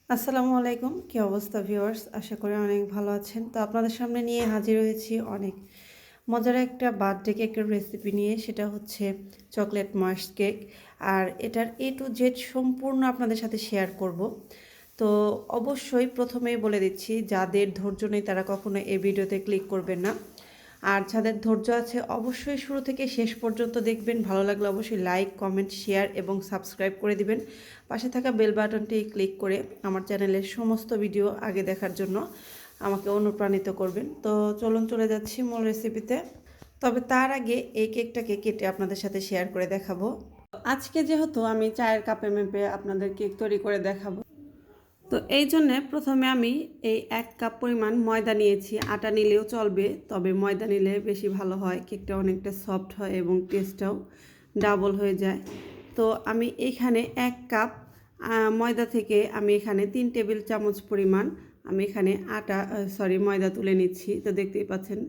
আসসালামু আলাইকুম, কী অবস্থা ভিউয়ার্স? আশা করি অনেক ভালো আছেন। তো আপনাদের সামনে নিয়ে হাজির হয়েছি অনেক মজার একটা বার্থডে কেকের রেসিপি নিয়ে। সেটা হচ্ছে চকলেট ময়েস্ট কেক। আর এটার এ টু জেড সম্পূর্ণ আপনাদের সাথে শেয়ার করব। তো অবশ্যই প্রথমেই বলে দিচ্ছি, যাদের ধৈর্য নেই তারা কখনো এই ভিডিওতে ক্লিক করবেন না। আর যাদের ধৈর্য আছে অবশ্যই শুরু থেকে শেষ পর্যন্ত দেখবেন। ভালো লাগলে অবশ্যই লাইক, কমেন্ট, শেয়ার এবং সাবস্ক্রাইব করে দিবেন। পাশে থাকা বেল বাটনটি ক্লিক করে আমার চ্যানেলের সমস্ত ভিডিও আগে দেখার জন্য আমাকে অনুপ্রাণিত করবেন। তো চলুন চলে যাচ্ছি মূল রেসিপিতে। তবে তার আগে এই কেকটাকে কেটে আপনাদের সাথে শেয়ার করে দেখাবো। আজকে যেহেতু আমি চায়ের কাপে মেপে আপনাদের কেক তৈরি করে দেখাবো, তো এই জন্যে প্রথমে আমি এই 1 কাপ পরিমাণ ময়দা নিয়েছি। আটা নিলেও চলবে, তবে ময়দা নিলে বেশি ভালো হয়, কেকটা অনেকটা সফট হয় এবং টেস্টটাও ডাবল হয়ে যায়। তো আমি এখানে 1 কাপ ময়দা থেকে আমি এখানে 3 টেবিল চামচ পরিমাণ আমি এখানে ময়দা তুলে নিচ্ছি। তো দেখতেই পাচ্ছেন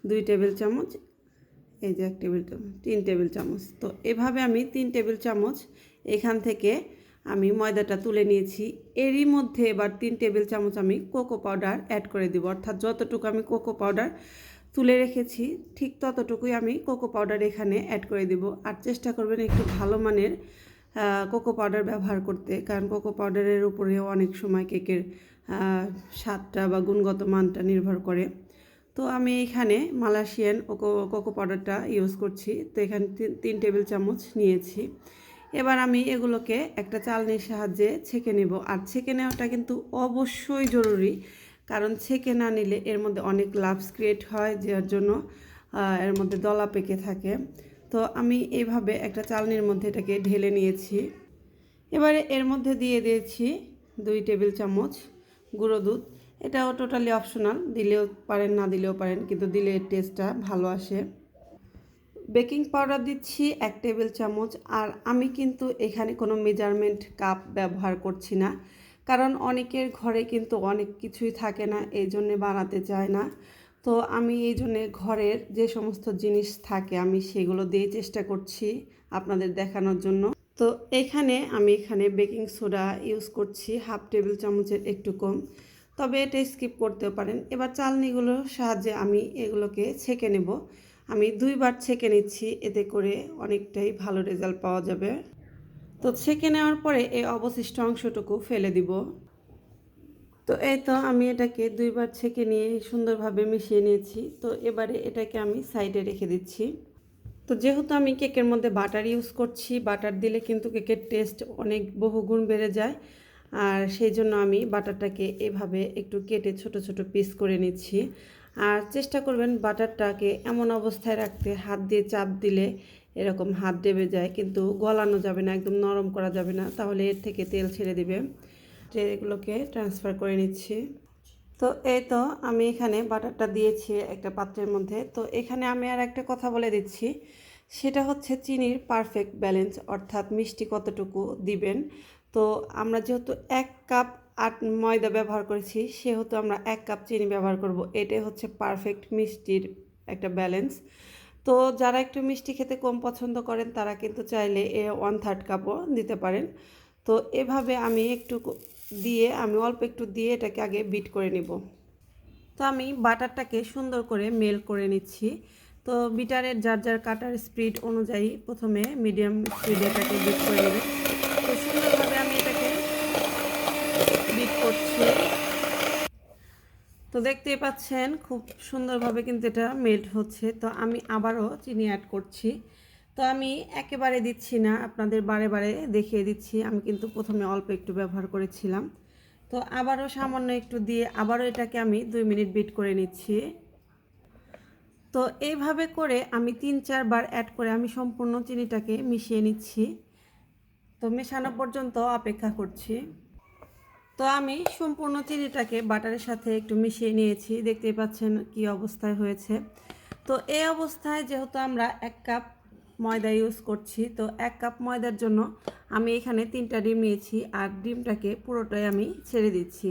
2 টেবিল চামচ, এই যে 1 টেবিল চামচ, 3 টেবিল চামচ। তো এভাবে আমি 3 টেবিল চামচ এখান থেকে আমি ময়দাটা তুলে নিয়েছি। এরই মধ্যে এবার 3 টেবিল চামচ আমি কোকো পাউডার অ্যাড করে দেব। অর্থাৎ যতটুকু আমি কোকো পাউডার তুলে রেখেছি ঠিক ততটুকুই আমি কোকো পাউডার এখানে অ্যাড করে দেব। আর চেষ্টা করবেন একটু ভালো মানের কোকো পাউডার ব্যবহার করতে, কারণ কোকো পাউডারের উপরেও অনেক সময় কেকের স্বাদটা বা গুণগত মানটা নির্ভর করে। তো আমি এখানে মালয়েশিয়ান কোকো পাউডারটা ইউজ করছি। তো এখানে 3 টেবিল চামচ নিয়েছি। এবার আমি এগুলোকে একটা চালনির সাহায্যে ছেঁকে নেব। আর ছেঁকে নেওয়াটা কিন্তু অবশ্যই জরুরি, কারণ ছেঁকে না নিলে এর মধ্যে অনেক লাম্পস ক্রিয়েট হয়, যার জন্য এর মধ্যে দলা পেকে থাকে। তো আমি এইভাবে একটা চালনির মধ্যে এটাকে ঢেলে নিয়েছি। এবারে এর মধ্যে দিয়ে দিয়েছি 2 টেবিল চামচ গুঁড়ো দুধ। এটাও টোটালি অপশনাল, দিলেও পারেন না দিলেও পারেন, কিন্তু দিলে টেস্টটা ভালো আসে। বেকিং পাউডার দিচ্ছি 1 টেবিল চামচ। আর আমি কিন্তু এখানে কোনো মেজারমেন্ট কাপ ব্যবহার করছি না, কারণ অনেকের ঘরে কিন্তু অনেক কিছুই থাকে না, এই জন্যে বানাতে চায় না। তো আমি এই জন্যে ঘরের যে সমস্ত জিনিস থাকে আমি সেগুলো দিয়ে চেষ্টা করছি আপনাদের দেখানোর জন্য। তো আমি এখানে বেকিং সোডা ইউজ করছি 1/2 টেবিল চামচের একটু কম, তবে এটা স্কিপ করতেও পারেন। এবার চালনিগুলোর সাহায্যে আমি এগুলোকে ছেঁকে নেব। আমি 2 বার ছেঁকে নিচ্ছি, এতে করে অনেকটাই ভালো রেজাল্ট পাওয়া যাবে। তো ছেঁকে নেওয়ার পরে এই অবশিষ্ট অংশটুকু ফেলে দিব। তো এই তো আমি এটাকে 2 বার ছেঁকে নিয়ে সুন্দরভাবে মিশিয়ে নিয়েছি। তো এবারে এটাকে আমি সাইডে রেখে দিচ্ছি। তো যেহেতু আমি কেকের মধ্যে বাটার ইউজ করছি, বাটার দিলে কিন্তু কেকের টেস্ট অনেক বহুগুণ বেড়ে যায়। আর সেই জন্য আমি বাটারটাকে এভাবে একটু কেটে ছোট ছোট পিস করে নিচ্ছি। আর চেষ্টা করবেন বাটারটাকে এমন অবস্থায় রাখতে, হাত দিয়ে চাপ দিলে এরকম হাত ডেবে যায়, কিন্তু গলানো যাবে না, একদম নরম করা যাবে না, তাহলে এর থেকে তেল ছেড়ে দিবে। এগুলোকে ট্রান্সফার করে নিচ্ছি। তো এই তো আমি এখানে বাটারটা দিয়েছি একটা পাত্রের মধ্যে। তো এখানে আমি আর একটা কথা বলে দিচ্ছি, সেটা হচ্ছে চিনির পারফেক্ট ব্যালেন্স, অর্থাৎ মিষ্টি কতটুকু দিবেন। তো আমরা যেহেতু 1 কাপ ময়দা ব্যবহার করেছি, সেহেতু আমরা 1 কাপ চিনি ব্যবহার করব। এটাই হচ্ছে পারফেক্ট মিষ্টির একটা ব্যালেন্স। তো যারা একটু মিষ্টি খেতে কম পছন্দ করেন তারা কিন্তু চাইলে 1/3 কাপও দিতে পারেন। তো এভাবে আমি অল্প একটু দিয়ে এটাকে আগে বিট করে নিব। তো আমি বাটারটাকে সুন্দর করে মেল্ট করে নিচ্ছি। তো বিটারের যার যার কাটার স্পিড অনুযায়ী প্রথমে মিডিয়াম স্পিডে এটাকে বিট করে নেবে। তো সুন্দরভাবে আমি এটাকে বিট করছি। তো দেখতেই পাচ্ছেন খুব সুন্দরভাবে কিন্তু এটা মেল্ট হচ্ছে। তো আমি আবারও চিনি অ্যাড করছি। তো আমি একেবারে দিচ্ছি না, আপনাদের বারে বারে দেখিয়ে দিচ্ছি। আমি কিন্তু প্রথমে অল্প একটু ব্যবহার করেছিলাম। তো আবারও সামান্য একটু দিয়ে আবারও এটাকে আমি 2 মিনিট বিট করে নিচ্ছি। তো এইভাবে করে আমি 3-4 বার অ্যাড করে আমি সম্পূর্ণ চিনিটাকে মিশিয়ে নিচ্ছি। তো মেশানো পর্যন্ত অপেক্ষা করছি। তো আমি সম্পূর্ণ চিনিটাকে বাটারের সাথে একটু মিশিয়ে নিয়েছি, দেখতেই পাচ্ছেন কি অবস্থায় হয়েছে। তো এই অবস্থায় যেহেতু আমরা 1 কাপ ময়দা ইউজ করছি, তো 1 কাপ ময়দার জন্য আমি এখানে 3টা ডিম নিয়েছি, আর ডিমটাকে পুরোটাই আমি ছেড়ে দিচ্ছি।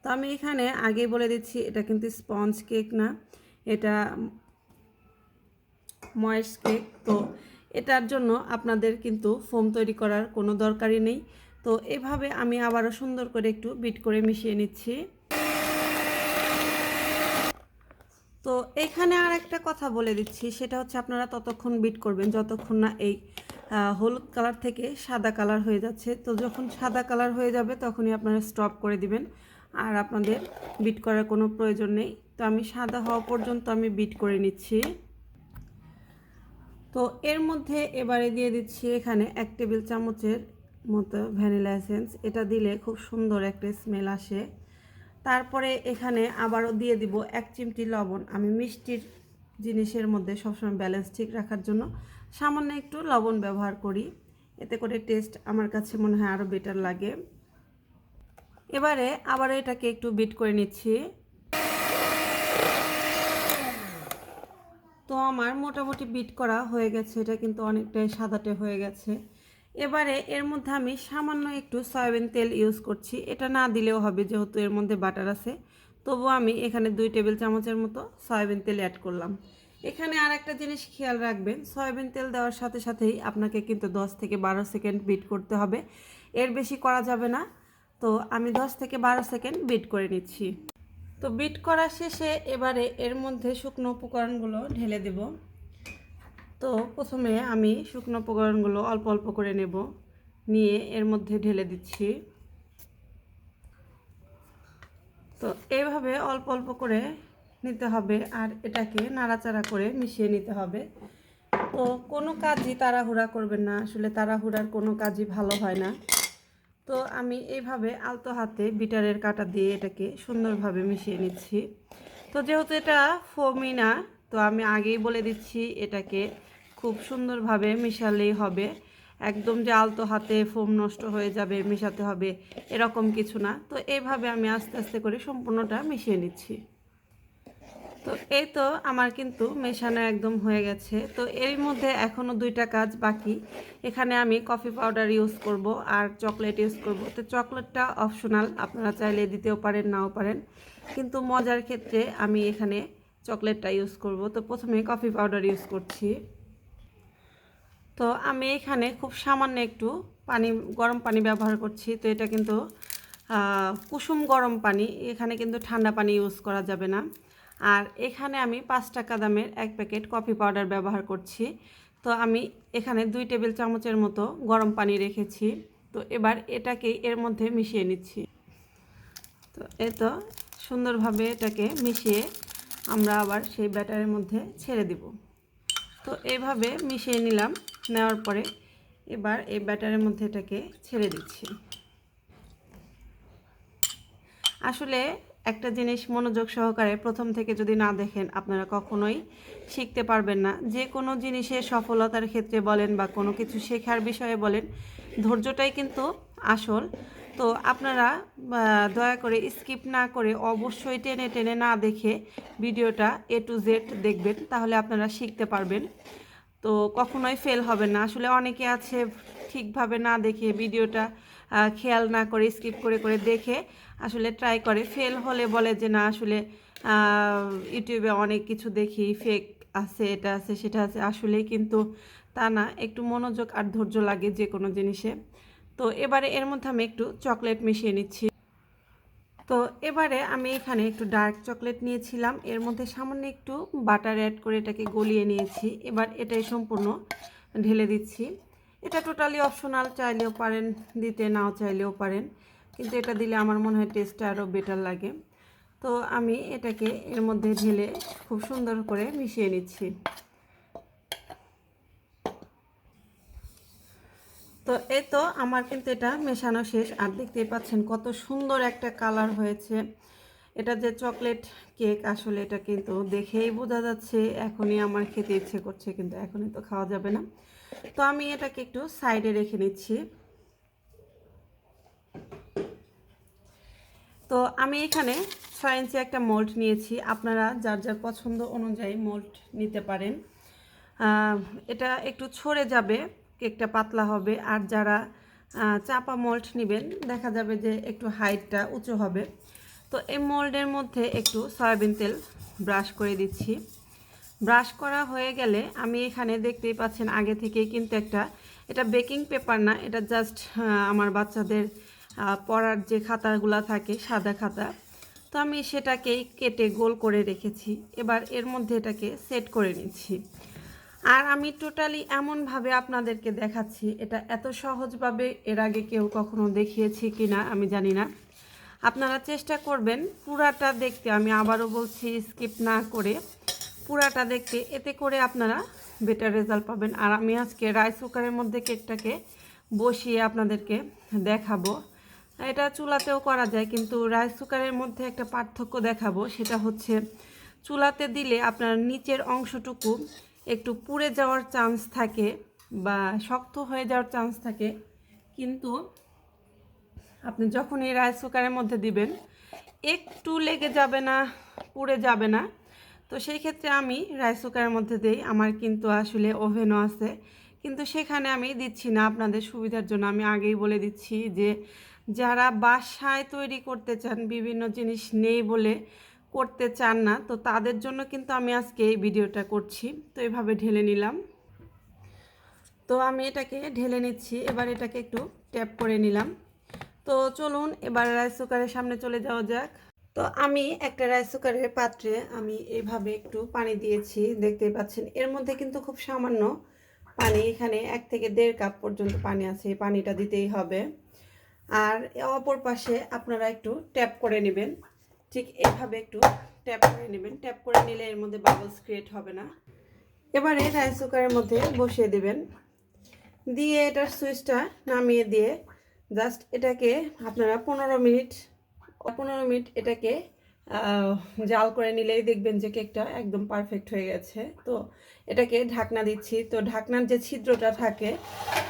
তো আমি এখানে আগেই বলে দিচ্ছি, এটা কিন্তু স্পঞ্জ কেক না, এটা ময়েস্ট কেক। তো এটার জন্য আপনাদের কিন্তু ফোম তৈরি করার কোনো দরকারই নেই। তো এভাবে আমি আবারও সুন্দর করে একটু বিট করে মিশিয়ে নিচ্ছি। তো এখানে আর একটা কথা বলে দিচ্ছি, সেটা হচ্ছে আপনারা ততক্ষণ বিট করবেন যতক্ষণ না এই হলুদ কালার থেকে সাদা কালার হয়ে যাচ্ছে। তো যখন সাদা কালার হয়ে যাবে তখনই আপনারা স্টপ করে দিবেন, আর আপনাদের বিট করার কোনো প্রয়োজন নেই। তো আমি সাদা হওয়া পর্যন্ত আমি বিট করে নিচ্ছি। তো এর মধ্যে এবারে দিয়ে দিচ্ছি এখানে 1 টেবিল চামচের মতো ভ্যানিলা এসেন্স। এটা দিলে খুব সুন্দর একটা স্মেল আসে। তারপরে এখানে আবারও দিয়ে দিব 1 চিমটি লবণ। আমি মিষ্টির জিনিসের মধ্যে সবসময় ব্যালেন্স ঠিক রাখার জন্য সামান্য একটু লবণ ব্যবহার করি, এতে করে টেস্ট আমার কাছে মনে হয় আরও বেটার লাগে। এবারে আবার এটাকে একটু বিট করে নিচ্ছি। তো আমার মোটামুটি বিট করা হয়ে গেছে, এটা কিন্তু অনেকটাই সাদাটে হয়ে গেছে। এবারে এর মধ্যে আমি সামান্য একটু সয়াবিন তেল ইউজ করছি। এটা না দিলেও হবে যেহেতু এর মধ্যে বাটার আছে, তবু আমি এখানে 2 টেবিল চামচের মতো সয়াবিন তেল অ্যাড করলাম। এখানে আর একটা জিনিস খেয়াল রাখবেন, সয়াবিন তেল দেওয়ার সাথে সাথেই আপনাকে কিন্তু 10 থেকে 12 সেকেন্ড বিট করতে হবে, এর বেশি করা যাবে না। তো আমি 10 থেকে 12 সেকেন্ড বিট করে নিচ্ছি। তো বিট করা শেষে এবারে এর মধ্যে শুকনো উপকরণগুলো ঢেলে দেব। তো প্রথমে আমি শুকনো উপকরণগুলো অল্প অল্প করে নেব, নিয়ে এর মধ্যে ঢেলে দিচ্ছি। তো এইভাবে অল্প অল্প করে নিতে হবে, আর এটাকে নাড়াচাড়া করে মিশিয়ে নিতে হবে। তো কোনো কাজই তাড়াহুড়া করবেন না, আসলে তাড়াহুড়ার কোনো কাজই ভালো হয় না। তো আমি এইভাবে আলতো হাতে বিটারের কাঁটা দিয়ে এটাকে সুন্দরভাবে মিশিয়ে নিচ্ছি। তো যেহেতু এটা ফোমি না, তো আমি আগেই বলে দিচ্ছি এটাকে খুব সুন্দরভাবে মিশালেই হবে। একদম যে আলতো হাতে ফোম নষ্ট হয়ে যাবে মেশাতে হবে এরকম কিছু না। তো এইভাবে আমি আস্তে আস্তে করে সম্পূর্ণটা মিশিয়ে নিচ্ছি। তো এই তো আমার কিন্তু মেশানো একদম হয়ে গেছে। তো এর মধ্যে এখনও 2টা কাজ বাকি। এখানে আমি কফি পাউডার ইউজ করব আর চকলেট ইউজ করব। তো চকলেটটা অপশনাল, আপনারা চাইলে দিতেও পারেন নাও পারেন, কিন্তু মজার ক্ষেত্রে আমি এখানে চকলেটটা ইউজ করব। তো প্রথমে কফি পাউডার ইউজ করছি। তো আমি এখানে খুব সামান্য একটু পানি, গরম পানি ব্যবহার করছি। তো এটা কিন্তু কুসুম গরম পানি, এখানে কিন্তু ঠান্ডা পানি ইউজ করা যাবে না। আর এখানে আমি 5 টাকা দামের 1 প্যাকেট কফি পাউডার ব্যবহার করছি। তো আমি এখানে 2 টেবিল চামচের মতো গরম পানি রেখেছি। তো এবার এটাকে এর মধ্যে মিশিয়ে নিচ্ছি। তো এই তো সুন্দরভাবে এটাকে মিশিয়ে আমরা আবার সেই ব্যাটারের মধ্যে ছেড়ে দিব। তো এইভাবে মিশিয়ে নিলাম, নেওয়ার পরে এবার এই ব্যাটারের মধ্যে এটাকে ছেড়ে দিচ্ছি। আসলে একটা জিনিস মনোযোগ সহকারে প্রথম থেকে যদি না দেখেন আপনারা কখনোই শিখতে পারবেন না। যে কোনো জিনিসের সফলতার ক্ষেত্রে বলেন বা কোনো কিছু শেখার বিষয়ে বলেন, ধৈর্যটাই কিন্তু আসল। তো আপনারা দয়া করে স্কিপ না করে অবশ্যই টেনে টেনে না দেখে ভিডিওটা A to Z দেখবেন, তাহলে আপনারা শিখতে পারবেন। তো কখনোই ফেল হবে না। আসলে অনেকে আছে ঠিকভাবে না দেখে ভিডিওটা খেয়াল না করে স্কিপ করে করে দেখে আসলে ট্রাই করে, ফেল হলে বলে যে না আসলে ইউটিউবে অনেক কিছু দেখি ফেক আছে, এটা আছে সেটা আছে। আসলেই কিন্তু তা না, একটু মনোযোগ আর ধৈর্য লাগে যে কোনো জিনিসে। তো এবারে এর মধ্যে আমি একটু চকলেট মিশিয়ে নিচ্ছি। তো এবারে আমি এখানে একটু ডার্ক চকলেট নিয়েছিলাম, এর মধ্যে সামান্য একটু বাটার অ্যাড করে এটাকে গলিয়ে নিয়েছি। এবার এটাই সম্পূর্ণ ঢেলে দিচ্ছি। এটা টোটালি অপশনাল, চাইলেও পারেন দিতে, নাও চাইলেও পারেন, কিন্তু এটা দিলে আমার মনে হয় টেস্টটা আরও বেটার লাগে। তো আমি এটাকে এর মধ্যে ঢেলে খুব সুন্দর করে মিশিয়ে নিচ্ছি। তো এই তো আমার কিন্তু এটা মেশানো শেষ, আর দেখতেই পাচ্ছেন কত সুন্দর একটা কালার হয়েছে। এটা যে চকলেট কেক, আসলে এটা কিন্তু দেখেই বোঝা যাচ্ছে। এখনই আমার খেতে ইচ্ছে করছে, কিন্তু এখনই তো খাওয়া যাবে না। তো আমি এটাকে একটু সাইডে রেখে নিচ্ছি। তো আমি এখানে 6 ইঞ্চি একটা মোল্ড নিয়েছি, আপনারা যার যার পছন্দ অনুযায়ী মোল্ড নিতে পারেন। এটা একটু ছড়ে যাবে, কেকটা পাতলা হবে। আর যারা চাপা মোল্ড নেবেন দেখা যাবে যে একটু হাইটটা উঁচু হবে। তো এই মোল্ডের মধ্যে একটু সয়াবিন তেল ব্রাশ করে দিচ্ছি। ব্রাশ করা হয়ে গেলে আমি এখানে দেখতেই পাচ্ছেন আগে থেকেই কিন্তু একটা এটা বেকিং পেপার না, এটা জাস্ট আমার বাচ্চাদের পড়ার যে খাতাগুলো থাকে সাদা খাতা। তো আমি সেটাকেই কেটে গোল করে রেখেছি। এবার এর মধ্যে এটাকে সেট করে নিচ্ছি। আর আমি টোটালি এমনভাবে আপনাদেরকে দেখাচ্ছি, এটা এত সহজভাবে এর আগে কেউ কখনো দেখিয়েছি কি না আমি জানি না। আপনারা চেষ্টা করবেন পুরাটা দেখতে, আমি আবারও বলছি স্কিপ না করে পুরাটা দেখতে, এতে করে আপনারা বেটার রেজাল্ট পাবেন। আর আমি আজকে রাইস কুকারের মধ্যে কেকটাকে বসিয়ে আপনাদেরকে দেখাবো। এটা চুলাতেও করা যায়, কিন্তু রাইস কুকারের মধ্যে একটা পার্থক্য দেখাবো, সেটা হচ্ছে চুলাতে দিলে আপনার নিচের অংশটুকু একটু পুড়ে যাওয়ার চান্স থাকে বা শক্ত হয়ে যাওয়ার চান্স থাকে, কিন্তু আপনি যখন এই রাইস কুকারের মধ্যে দিবেন একটু লেগে যাবে না, পুড়ে যাবে না। তো সেই ক্ষেত্রে আমি রাইস কুকারের মধ্যে দিই। আমার কিন্তু আসলে ওভেনও আছে, কিন্তু সেখানে আমি দিচ্ছি না আপনাদের সুবিধার জন্য। আমি আগেই বলে দিচ্ছি যে যারা বাসায় তৈরি করতে চান, বিভিন্ন জিনিস নেই বলে করতে চান না, তো তাদের জন্য কিন্তু আমি আজকে এই ভিডিওটা করছি। তো এভাবে ঢেলে নিলাম। তো আমি এটাকে ঢেলে নিচ্ছি। এবার এটাকে একটু ট্যাপ করে নিলাম। তো চলুন এবার রাইস কুকারের সামনে চলে যাওয়া যাক। তো আমি একটা রাইস কুকারের পাত্রে আমি এইভাবে একটু পানি দিয়েছি, দেখতেই পাচ্ছেন। এর মধ্যে কিন্তু খুব সামান্য পানি, এখানে 1 থেকে 1.5 কাপ পর্যন্ত পানি আছে, এই পানিটা দিতেই হবে। আর অপর পাশে আপনারা একটু ট্যাপ করে নেবেন, ঠিক এভাবে একটু ট্যাপ করে নেবেন। ট্যাপ করে নিলে এর মধ্যে বাবলস ক্রিয়েট হবে না। এবারে রাইস কুকারের মধ্যে বসিয়ে দেবেন, দিয়ে এটার সুইচটা নামিয়ে দিয়ে জাস্ট এটাকে আপনারা 15 মিনিট এটাকে জাল করে নিলেই দেখবেন যে কেকটা একদম পারফেক্ট হয়ে গেছে। তো এটাকে ঢাকনা দিচ্ছি। তো ঢাকনার যে ছিদ্রটা থাকে,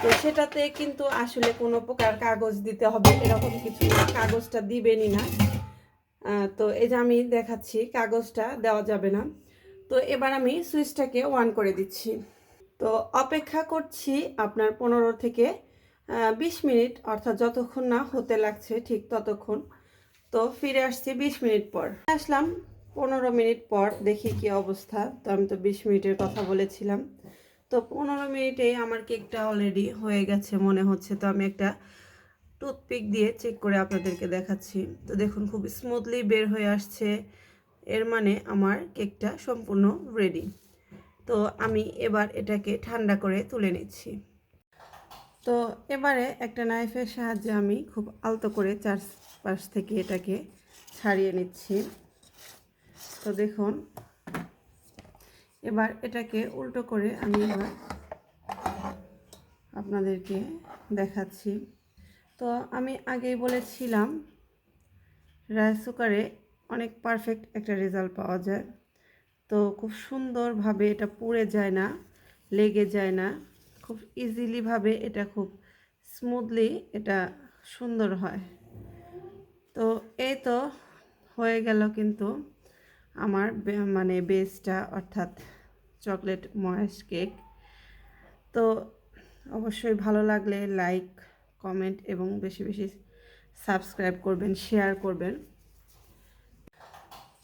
তো সেটাতে কিন্তু আসলে কোনো প্রকার কাগজ দিতে হবে এরকম কিছু না, কাগজটা দিবেনই না। তো এই যে আমি দেখাচ্ছি, কাগজটা দেওয়া যাবে না। তো এবার আমি সুইচটাকে অন করে দিচ্ছি। তো অপেক্ষা করছি আপনার 15 থেকে 20 মিনিট, অর্থাৎ যতক্ষণ না হতে লাগছে ঠিক ততক্ষণ। তো ফিরে আসছি 20 মিনিট পর। আসলাম 15 মিনিট পর, দেখি কি অবস্থা। তো আমি তো 20 মিনিটের কথা বলেছিলাম। তো 15 মিনিটেই আমার কেকটা অলরেডি হয়ে গেছে মনে হচ্ছে। তো আমি একটা টুথপিক দিয়ে চেক করে আপনাদেরকে দেখাচ্ছি। তো দেখুন খুব স্মুথলি বের হয়ে আসছে, এর মানে আমার কেকটা সম্পূর্ণ রেডি। তো আমি এবার এটাকে ঠান্ডা করে তুলে নিচ্ছি। তো এবারে একটা নাইফের সাহায্যে আমি খুব আলতো করে চারপাশ থেকে এটাকে ছাড়িয়ে নিচ্ছি। তো দেখুন এবার এটাকে উল্টো করে আমি এবার আপনাদেরকে দেখাচ্ছি। তো আমি আগেই বলেছিলাম রাইস কুকারে অনেক পারফেক্ট একটা রেজাল্ট পাওয়া যায়। তো খুব সুন্দরভাবে এটা পুড়ে যায় না, লেগে যায় না, খুব ইজিলিভাবে এটা খুব স্মুথলি এটা সুন্দর হয়। তো এই তো হয়ে গেল কিন্তু আমার মানে বেসটা, অর্থাৎ চকলেট ময়েস্ট কেক। তো অবশ্যই ভালো লাগলে লাইক, কমেন্ট এবং বেশি বেশি সাবস্ক্রাইব করবেন, শেয়ার করবেন।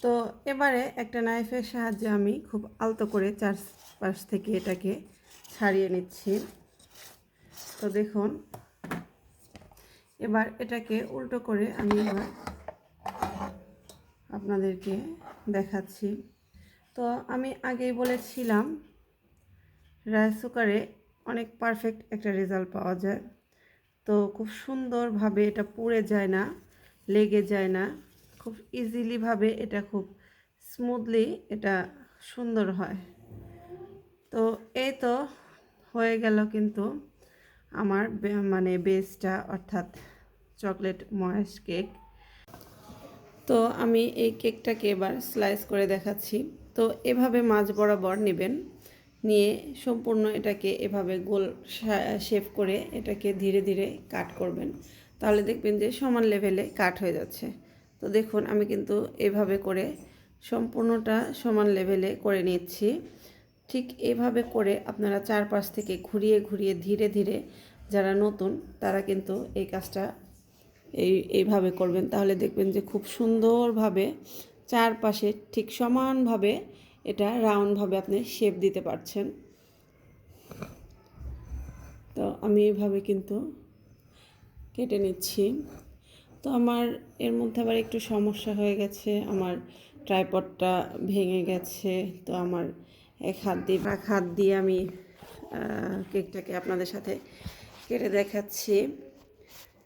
তো এবারে একটা নাইফের সাহায্যে আমি খুব আলতো করে চারপাশ থেকে এটাকে ছাড়িয়ে নিচ্ছি। তো দেখুন এবার এটাকে উল্টো করে আমি এবার আপনাদেরকে দেখাচ্ছি। তো আমি আগেই বলেছিলাম রাইস কুকারে অনেক পারফেক্ট একটা রেজাল্ট পাওয়া যায়। তো খুব সুন্দরভাবে এটা পুড়ে যায় না, লেগে যায় না, খুব ইজিলিভাবে এটা খুব স্মুথলি এটা সুন্দর হয়। তো এই তো হয়ে গেল কিন্তু আমার মানে বেসটা, অর্থাৎ চকলেট ময়েস্ট কেক। তো আমি এই কেকটাকে এবার স্লাইস করে দেখাচ্ছি। তো এভাবে মাঝ বরাবর নেবেন, নিয়ে সম্পূর্ণ এটাকে এভাবে গোল শেপ করে এটাকে ধীরে ধীরে কাট করবেন, তাহলে দেখবেন যে সমান লেভেলে কাট হয়ে যাচ্ছে। তো দেখুন আমি কিন্তু এভাবে করে সম্পূর্ণটা সমান লেভেলে করে নিচ্ছি। ঠিক এভাবে করে আপনারা চারপাশ থেকে ঘুরিয়ে ঘুরিয়ে ধীরে ধীরে, যারা নতুন তারা কিন্তু এই কাজটা এইভাবে করবেন, তাহলে দেখবেন যে খুব সুন্দরভাবে চারপাশে ঠিক সমানভাবে এটা রাউন্ডভাবে আপনি শেপ দিতে পারছেন। তো আমি এভাবে কিন্তু কেটে নিচ্ছি। তো আমার এর মধ্যে আবার একটু সমস্যা হয়ে গেছে, আমার ট্রাইপডটা ভেঙে গেছে। তো আমার এক হাত দিয়ে আমি কেকটাকে আপনাদের সাথে কেটে দেখাচ্ছি।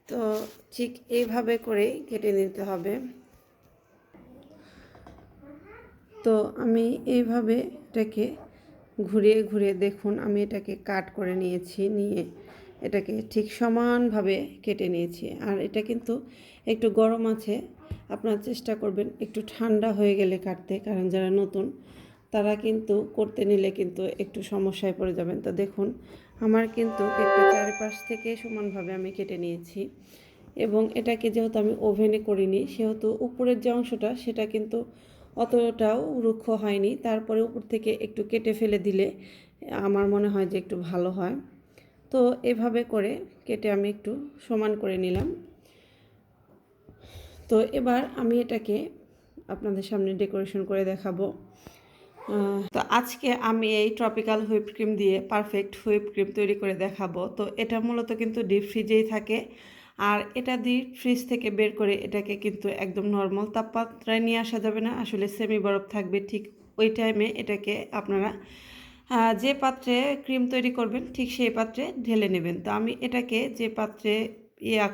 তো ঠিক এইভাবে করেই কেটে নিতে হবে। তো আমি এইভাবে এটাকে ঘুরিয়ে ঘুরিয়ে দেখুন, আমি এটাকে কাট করে নিয়েছি, নিয়ে এটাকে ঠিক সমানভাবে কেটে নিয়েছি। আর এটা কিন্তু একটু গরম আছে, আপনারা চেষ্টা করবেন একটু ঠান্ডা হয়ে গেলে কাটতে, কারণ যারা নতুন তারা কিন্তু করতে নিলে কিন্তু একটু সমস্যায় পড়ে যাবেন। তো দেখুন, আমার কিন্তু কেকটা চারিপাশ থেকে সমানভাবে আমি কেটে নিয়েছি। এবং এটাকে যেহেতু আমি ওভেনে করিনি, সেহেতু উপরের যে অংশটা সেটা কিন্তু অতটাও রুক্ষ হয়নি। তারপরে উপর থেকে একটু কেটে ফেলে দিলে আমার মনে হয় যে একটু ভালো হয়। তো এভাবে করে কেটে আমি একটু সমান করে নিলাম। তো এবার আমি এটাকে আপনাদের সামনে ডেকোরেশন করে দেখাবো। তো আজকে আমি এই ট্রপিক্যাল হুইপ ক্রিম দিয়ে পারফেক্ট হুইপ ক্রিম তৈরি করে দেখাবো। তো এটা মূলত কিন্তু ডিপ ফ্রিজেই থাকে, আর এটা ডিপ ফ্রিজ থেকে বের করে এটাকে কিন্তু একদম নর্মাল তাপমাত্রায় নিয়ে আসা যাবে না, আসলে সেমি বরফ থাকবে। ঠিক ওই টাইমে এটাকে আপনারা যে পাত্রে ক্রিম তৈরি করবেন ঠিক সেই পাত্রে ঢেলে নেবেন। তো আমি এটাকে যে পাত্রে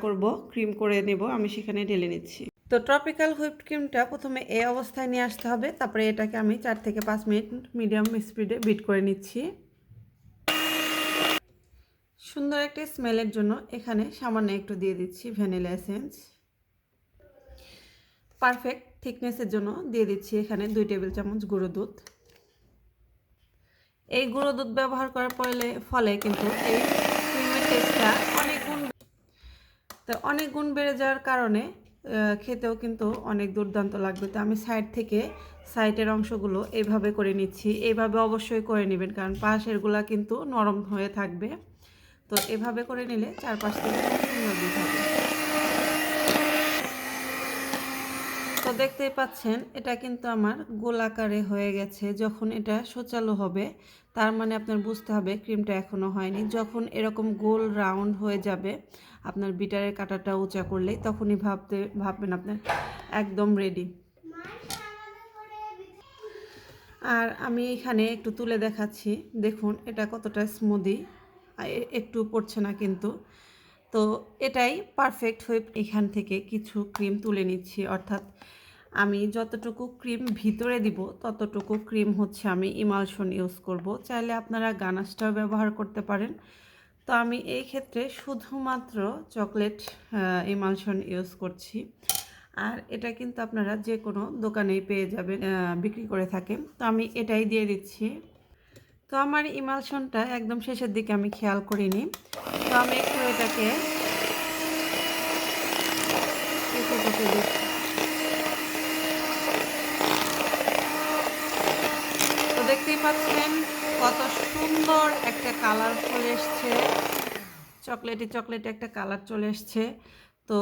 করব, ক্রিম করে নেব, আমি সেখানে ঢেলে নিচ্ছি। তো ট্রপিক্যাল হুইপড ক্রিমটা প্রথমে এই অবস্থায় নিয়ে আসতে হবে। তারপরে এটাকে আমি 4 থেকে 5 মিনিট মিডিয়াম স্পিডে বিট করে নিচ্ছি। সুন্দর একটা স্মেলের জন্য এখানে সামান্য একটু দিয়ে দিচ্ছি ভ্যানিলা এসেন্স। পারফেক্ট থিকনেসের জন্য দিয়ে দিচ্ছি এখানে 2 টেবিল চামচ গুঁড়ো দুধ। এই গুঁড়ো দুধ ব্যবহার করার ফলে কিন্তু এই ক্রিমের টেস্টটা অনেক গুণ বেড়ে যাওয়ার কারণে খেতেও কিন্তু অনেক দুর্দান্ত লাগবে। তো আমি সাইডের অংশগুলো এইভাবে করে নিচ্ছি। এইভাবে অবশ্যই করে নেবেন, কারণ পাশেরগুলা কিন্তু নরম হয়ে থাকবে। তো এভাবে করে নিলে চারপাশ থেকে সুন্দর দেখাবে। তো দেখতেই পাচ্ছেন এটা কিন্তু আমার গোল আকারে হয়ে গেছে। যখন এটা সূচালো হবে তার মানে আপনার বুঝতে হবে ক্রিমটা এখনও হয়নি। যখন এরকম গোল রাউন্ড হয়ে যাবে আপনার বিটারের কাঁটাটা উঁচা করলেই, তখনই ভাববেন আপনার একদম রেডি। আর আমি এখানে একটু তুলে দেখাচ্ছি, দেখুন এটা কতটা স্মুদি, একটু পড়ছে না কিন্তু। তো এটাই পারফেক্ট হুইপ। এখান থেকে কিছু ক্রিম তুলে নিচ্ছি, অর্থাৎ আমি যতটুকু ক্রিম ভিতরে দিব ততটুকু ক্রিম হচ্ছে আমি ইমালশন ইউজ করব। চাইলে আপনারা গানাশটাও ব্যবহার করতে পারেন। তো আমি এই ক্ষেত্রে শুধুমাত্র চকলেট ইমালশন ইউজ করছি। আর এটা কিন্তু আপনারা যে কোনো দোকানেই পেয়ে যাবেন, বিক্রি করে থাকে। তো আমি এটাই দিয়ে দিচ্ছি। তো আমার ইমালশনটা একদম শেষের দিকে আমি খেয়াল করিনি। তো আমি একটু এটাকে দিচ্ছি। তো দেখতেই পাচ্ছেন কত সুন্দর একটা কালার চলে এসছে, চকলেটে একটা কালার চলে এসছে। তো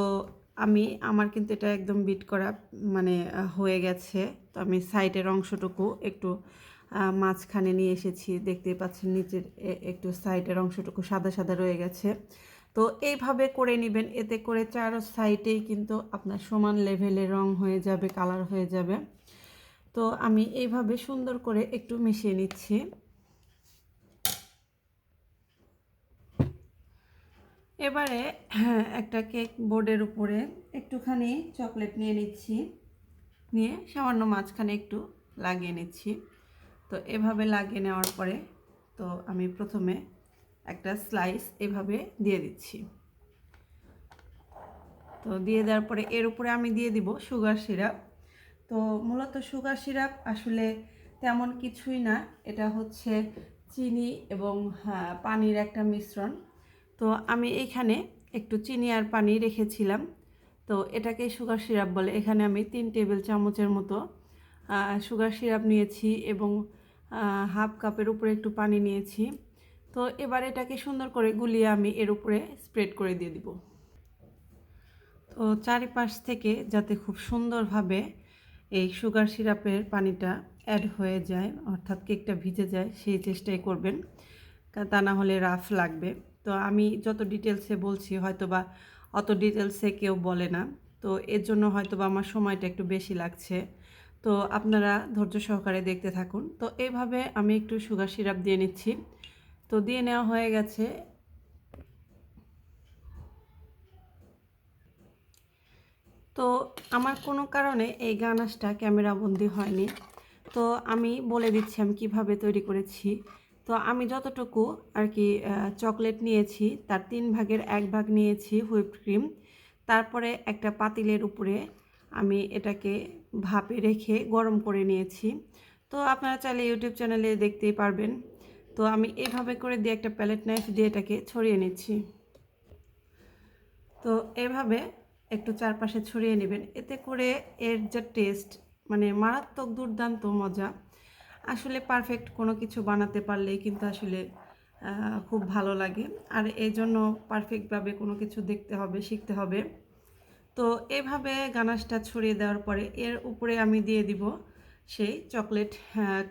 আমার কিন্তু এটা একদম বিট করা মানে হয়ে গেছে। তো আমি সাইডের অংশটুকু একটু মাঝখানে নিয়ে এসেছি, দেখতেই পাচ্ছেন নিচের একটু সাইডের অংশটুকু সাদা সাদা রয়ে গেছে। তো এইভাবে করে নেবেন, এতে করে চারো সাইডেই কিন্তু আপনার সমান লেভেলের রং হয়ে যাবে, কালার হয়ে যাবে। তো আমি এইভাবে সুন্দর করে একটু মিশিয়ে নিচ্ছি। এবারে একটা কেক বোর্ডের উপরে একটুখানি চকলেট নিয়ে নিচ্ছি, নিয়ে সামান্য মাঝখানে একটু লাগিয়ে নিচ্ছি। তো এভাবে লাগিয়ে নেওয়ার পরে তো আমি প্রথমে একটা স্লাইস এভাবে দিয়ে দিচ্ছি। তো দিয়ে দেওয়ার পরে এর উপরে আমি দিয়ে দিব সুগার সিরাপ। তো মূলত সুগার সিরাপ আসলে তেমন কিছুই না, এটা হচ্ছে চিনি এবং পানির একটা মিশ্রণ। তো আমি এইখানে একটু চিনি আর পানি রেখেছিলাম, তো এটাকে সুগার সিরাপ বলে। এখানে আমি 3 টেবিল চামচের মতো সুগার সিরাপ নিয়েছি এবং হাফ কাপের উপরে একটু পানি নিয়েছি। তো এবার এটাকে সুন্দর করে গুলিয়ে আমি এর উপরে স্প্রেড করে দিয়ে দিব। তো চারিপাশ থেকে যাতে খুব সুন্দরভাবে এই সুগার সিরাপের পানিটা অ্যাড হয়ে যায়, অর্থাৎ কেকটা ভিজে যায়, সেই চেষ্টাই করবেন, তা না হলে রাফ লাগবে। তো আমি যত ডিটেলসে বলছি হয়তো বা অত ডিটেলসে কেউ বলে না, তো এর জন্য হয়তো বা আমার সময়টা একটু বেশি লাগছে। তো আপনারা ধৈর্য সহকারে দেখতে থাকুন। তো এইভাবে আমি একটু সুগার সিরাপ দিয়ে নিচ্ছি। তো দিয়ে নেওয়া হয়ে গেছে। তো আমার কোনো কারণে এই গানাশটা ক্যামেরা বন্দি হয়নি। তো আমি বলে দিচ্ছি আমি কিভাবে তৈরি করেছি। তো আমি যতটুকু আর কি চকলেট নিয়েছি তার 3 ভাগের 1 ভাগ নিয়েছি হুইপড ক্রিম। তারপরে একটা পাতিলের উপরে আমি এটাকে ভাপে রেখে গরম করে নিয়েছি। তো আপনারা চাইলে ইউটিউব চ্যানেলে দেখতেই পারবেন। তো আমি এভাবে করে দিয়ে একটা প্যালেট নাইফ দিয়ে এটাকে ছড়িয়ে নিচ্ছি। তো এভাবে একটু চারপাশে ছড়িয়ে নেবেন, এতে করে এর যে টেস্ট মানে মারাত্মক দুর্দান্ত মজা। আসলে পারফেক্ট কোনো কিছু বানাতে পারলেই কিন্তু আসলে খুব ভালো লাগে, আর এই জন্য পারফেক্টভাবে কোনো কিছু দেখতে হবে, শিখতে হবে। তো এভাবে গানাশটা ছড়িয়ে দেওয়ার পরে এর উপরে আমি দিয়ে দিব সেই চকলেট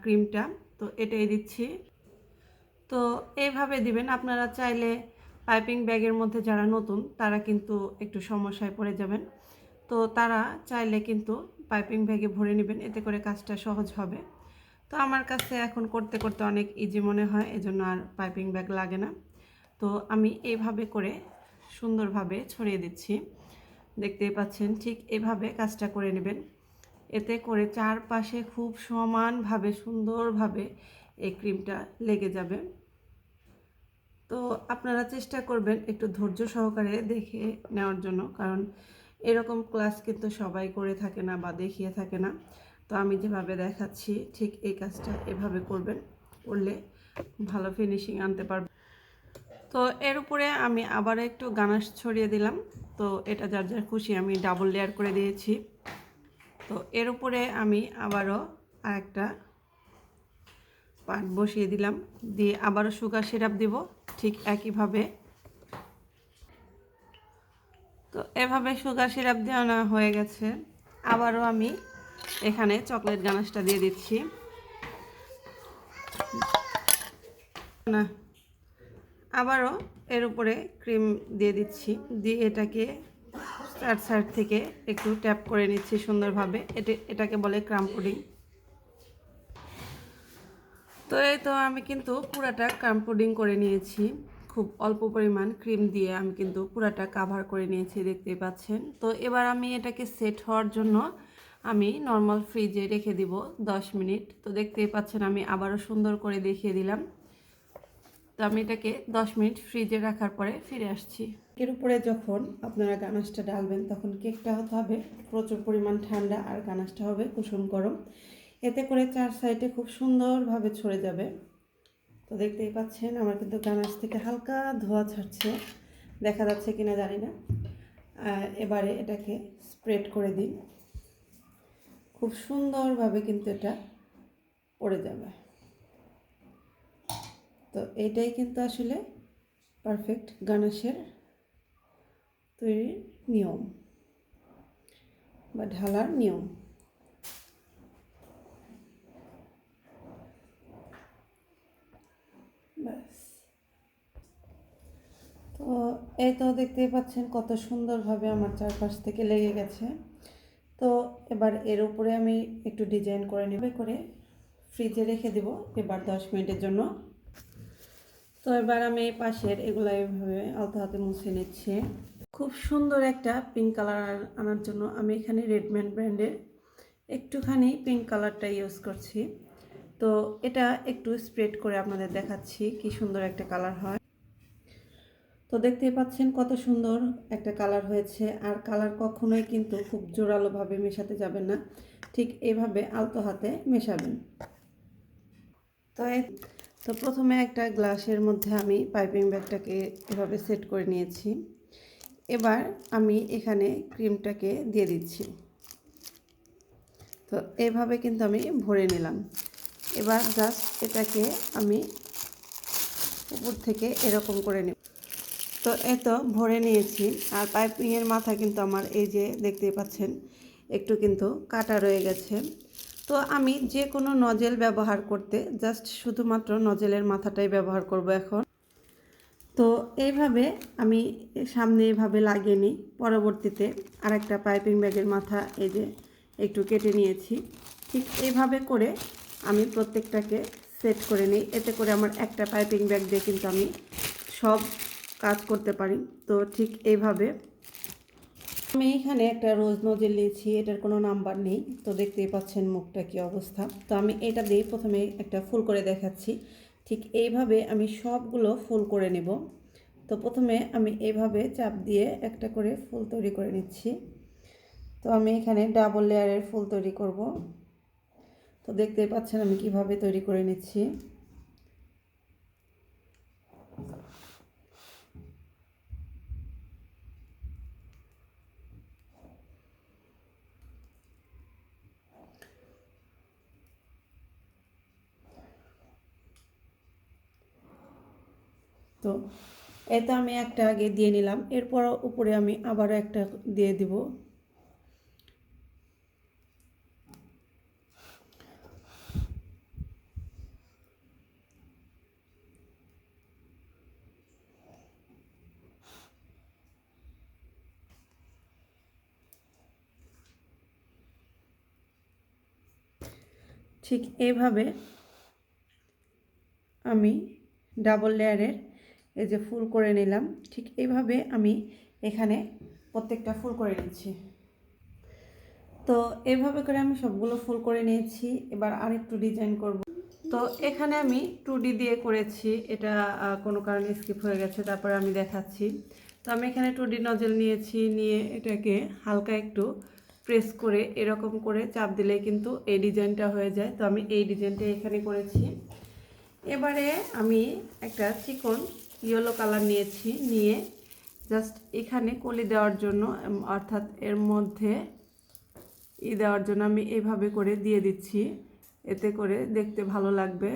ক্রিমটা। তো এটাই দিচ্ছি। তো এইভাবে দিবেন। আপনারা চাইলে পাইপিং ব্যাগের মধ্যে যারা নতুন তারা কিন্তু একটু সমস্যায় পড়ে যাবেন। তো তারা চাইলে কিন্তু পাইপিং ব্যাগে ভরে নেবেন, এতে করে কাজটা সহজ হবে। তো আমার কাছে এখন করতে করতে অনেক ইজি মনে হয়, এজন্য আর পাইপিং ব্যাগ লাগে না। তো আমি এইভাবে করে সুন্দরভাবে ছড়িয়ে দিচ্ছি, দেখতেই পাচ্ছেন। ঠিক এভাবে কাজটা করে নেবেন, এতে করে চারপাশে খুব সমানভাবে সুন্দরভাবে এই ক্রিমটা লেগে যাবে। তো আপনারা চেষ্টা করবেন একটু ধৈর্য সহকারে দেখে নেওয়ার জন্য, কারণ এরকম ক্লাস কিন্তু সবাই করে থাকে না বা দেখিয়ে থাকে না। তো আমি যেভাবে দেখাচ্ছি ঠিক এই কাজটা এভাবে করবেন, করলে ভালো ফিনিশিং আনতে পারবেন। তো এর উপরে আমি আবার একটু গানাশ ছড়িয়ে দিলাম। তো এটা যার যার খুশি, আমি ডাবল লেয়ার করে দিয়েছি। তো এর উপরে আমি আবারও আরেকটা পাট বসিয়ে দিলাম, দিয়ে আবারও সুগার সিরাপ দিব ঠিক একইভাবে। তো এভাবে সুগার সিরাপ দেওয়া হয়ে গেছে। আবারও আমি এখানে চকলেট গানাশটা দিয়ে দিচ্ছি না, আবারও এর উপরে ক্রিম দিয়ে দিচ্ছি, দিয়ে এটাকে চার সাইড থেকে একটু ট্যাপ করে নিচ্ছি সুন্দরভাবে। এটাকে বলে ক্রাম পুডিং। তো এই তো আমি কিন্তু পুরাটা ক্রাম পুডিং করে নিয়েছি, খুব অল্প পরিমাণ ক্রিম দিয়ে আমি কিন্তু পুরাটা কাভার করে নিয়েছি, দেখতেই পাচ্ছেন। তো এবার আমি এটাকে সেট হওয়ার জন্য আমি নর্মাল ফ্রিজে রেখে দিব 10 মিনিট। তো দেখতেই পাচ্ছেন আমি আবারও সুন্দর করে দেখিয়ে দিলাম। তো আমি এটাকে 10 মিনিট ফ্রিজে রাখার পরে ফিরে আসছি। কেকের উপরে যখন আপনারা গানাশটা ডালবেন তখন কেকটা হতে হবে প্রচুর পরিমাণ ঠান্ডা আর গানাশটা হবে কুসুম গরম, এতে করে চার সাইডে খুব সুন্দরভাবে ছড়ে যাবে। তো দেখতেই পাচ্ছেন আমার কিন্তু গানাশ থেকে হালকা ধোয়া ছাড়ছে, দেখা যাচ্ছে কিনা জানি না। এবারে এটাকে স্প্রেড করে দিন, খুব সুন্দরভাবে কিন্তু এটা পড়ে যাবে। তো এইটাই কিন্তু আসলে পারফেক্ট গানাশের তৈরির নিয়ম বা ঢালার নিয়ম। ব্যাস। তো এই তো দেখতেই পাচ্ছেন কত সুন্দরভাবে আমার চারপাশ থেকে লেগে গেছে। তো এবার এর উপরে আমি একটু ডিজাইন করে নেবে করে ফ্রিজে রেখে দেব এবার 10 মিনিটের জন্য। তো এবার আমি পাশের এগুলো এভাবে আলতো হাতে মুছে নিচ্ছি। খুব সুন্দর একটা পিঙ্ক কালার আনার জন্য আমি এখানে রেডম্যান ব্র্যান্ডের একটুখানি পিঙ্ক কালারটা ইউজ করছি। তো এটা একটু স্প্রেড করে আপনাদের দেখাচ্ছি কি সুন্দর একটা কালার হয়। তো দেখতেই পাচ্ছেন কত সুন্দর একটা কালার হয়েছে, আর কালার কখনোই কিন্তু খুব জোরালোভাবে মেশাতে যাবেন না, ঠিক এইভাবে আলতো হাতে মেশাবেন। তো প্রথমে একটা গ্লাসের মধ্যে আমি পাইপিং ব্যাগটাকে এভাবে সেট করে নিয়েছি। এবার আমি এখানে ক্রিমটাকে দিয়ে দিচ্ছি। তো এইভাবে কিন্তু আমি ভরে নিলাম। এবার জাস্ট এটাকে আমি উপর থেকে এরকম করে নেব। তো এই তো ভরে নিয়েছি, আর পাইপিংয়ের মাথা কিন্তু আমার এই যে দেখতেই পাচ্ছেন একটু কিন্তু কাটা রয়ে গেছে। তো আমি যে কোনো নজেল ব্যবহার করতে জাস্ট শুধুমাত্র নজেলের মাথাটাই ব্যবহার করব এখন। তো এইভাবে আমি সামনে এভাবে লাগিয়ে নিই। পরবর্তীতে আরেকটা পাইপিং ব্যাগের মাথা এই যে একটু কেটে নিয়েছি। ঠিক এইভাবে করে আমি প্রত্যেকটাকে সেট করে নিই। এতে করে আমার একটা পাইপিং ব্যাগ দিয়ে কিন্তু আমি সব কাজ করতে পারি। তো ঠিক এইভাবে আমি এখানে একটা রোজ নজেল নিয়েছি, এটার কোনো নাম্বার নেই, তো দেখতেই পাচ্ছেন মুখটা কী অবস্থা। তো আমি এটা দিয়ে প্রথমে একটা ফুল করে দেখাচ্ছি। ঠিক এইভাবে আমি সবগুলো ফুল করে নেব। তো প্রথমে আমি এইভাবে চাপ দিয়ে একটা করে ফুল তৈরি করে নিচ্ছি। তো আমি এখানে ডাবল লেয়ারের ফুল তৈরি করব। তো দেখতেই পাচ্ছেন আমি কিভাবে তৈরি করে নিচ্ছি। তো এটা আমি একটা আগে দিয়ে নিলাম, এরপর উপরে আমি আবারও একটা দিয়ে দিব। ঠিক এইভাবে আমি ডাবল লেয়ারের এই যে ফুল করে নিলাম। ঠিক এইভাবে আমি এখানে প্রত্যেকটা ফুল করে নিচ্ছি। তো এভাবে করে আমি সবগুলো ফুল করে নিয়েছি। এবার আরেকটু ডিজাইন করব। তো এখানে আমি 2D দিয়ে করেছি, এটা কোনো কারণে স্কিপ হয়ে গেছে, তারপরে আমি দেখাচ্ছি। তো আমি এখানে 2D নজেল নিয়েছি, নিয়ে এটাকে হালকা একটু প্রেস করে এরকম করে চাপ দিলে কিন্তু এই ডিজাইনটা হয়ে যায়। তো আমি এই ডিজাইনটা এখানে করেছি। এবারে আমি একটা চিকন ইয়েলো কালার নিয়েছি, নিয়ে জাস্ট এখানে কলি দেওয়ার জন্য অর্থাৎ এর মধ্যে দেওয়ার জন্য আমি এইভাবে করে দিয়ে দিচ্ছি, এতে করে দেখতে ভালো লাগবে।